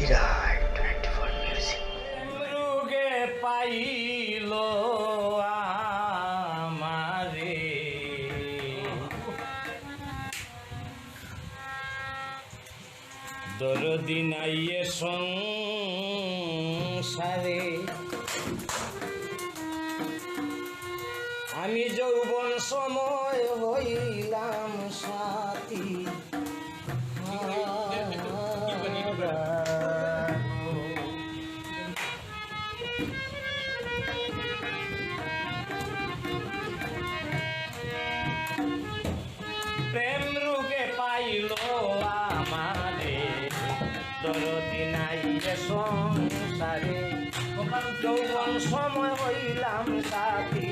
Kirai 24 Music. রোগে pile আমারে দরদি নাইয়ে সংসারে আমি যৌবন সময় হইলাম সাথী প্রেম রোগে পাইল আমারে দরদি নাই সংসারে যৌবন সময় হইলাম সাথী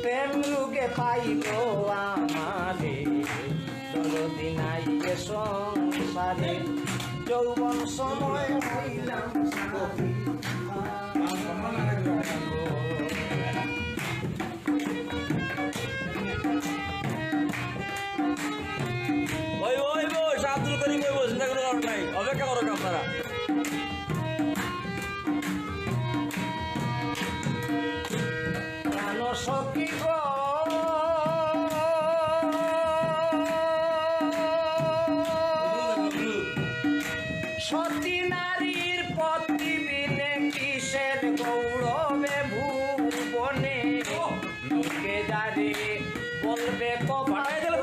প্রেম রোগে পাইল আমারে দরদি নাই সংসারে যৌবন সময় হইলাম সাথী আব্দুল করিম ওই চিন্তা কোনো কারণ নাই, অপেক্ষা করো আপনারা। প্রাণ সখী গো সতী নারীর পতি বিনে কিসের গৌরবে ভুবনে লোকে যারে বলবে পাঠাই দিলে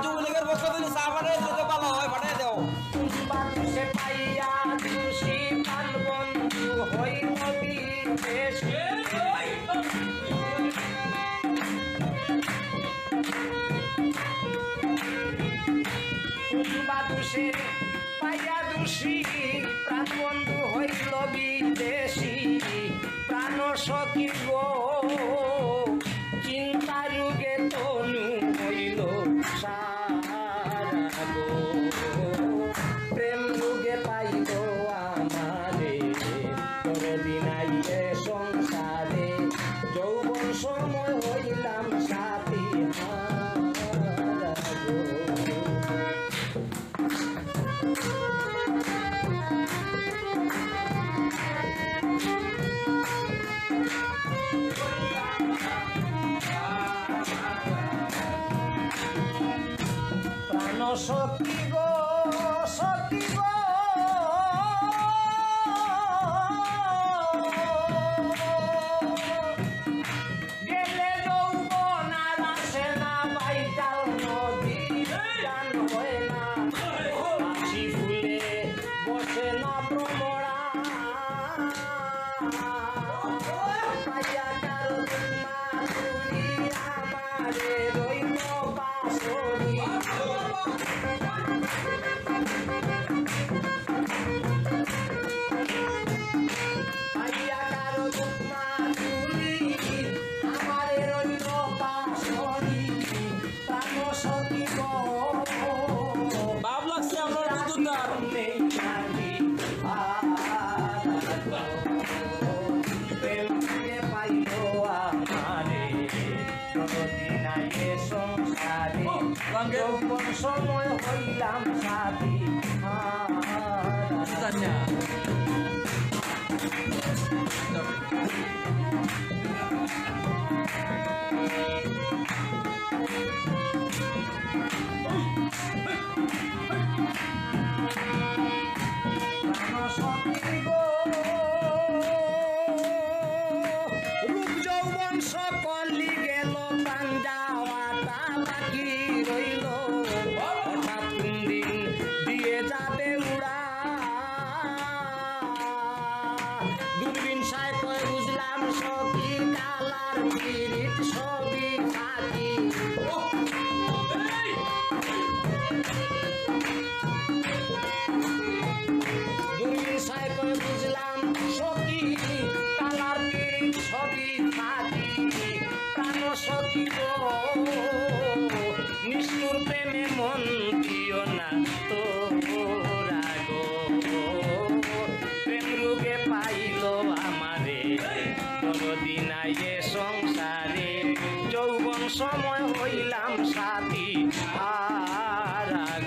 যুবলীগের পক্ষ থেকে চা পাঠাই দিলে ভালো হয়, পাঠাই দাও। বাতুসে পাইয়া খুশি প্রাণ বন্ধু হইল বিদেশ বাতুসে পাইয়া দোষী প্রাণ বন্ধু হইল বিদেশী প্রাণ সখী গো চিন্তা যুগে তনু হইল সারা গো প্রেম যুগে পাইল আমারে দরদি নাই সংসারে যৌবন সময় হইলাম সাথী হারা গো প্রাণ সখী গো সখী গো গেলে যৌবন আর আসে না বাইটাল নদী গান হয় না হাসি ফুলে বসে না ভ্রমরা পাইয়া কারো মাধুরী আমারে রইল বাসরি পাইয়া কারো মাধুরী আমারে রইল বাসরি প্রাণ সখী গো বাপ লাগছে আপনার বুদ্ধুদার। নেই নারী প্রেম ফিরে পাইল আমারে দরদি নাই সংসারে যৌবন সময় হইলাম সাথী জানি না। রূপ যৌবন সকলি গেল প্রাণ যাওয়াটা বাকি রইল হঠাৎ কোন দিন দিয়ে যাবে উড়া দূরবীন সায় কয় বুঝলাম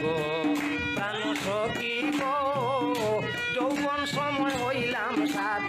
গো প্রাণ সখী গো যৌবন সময় হইলাম সাত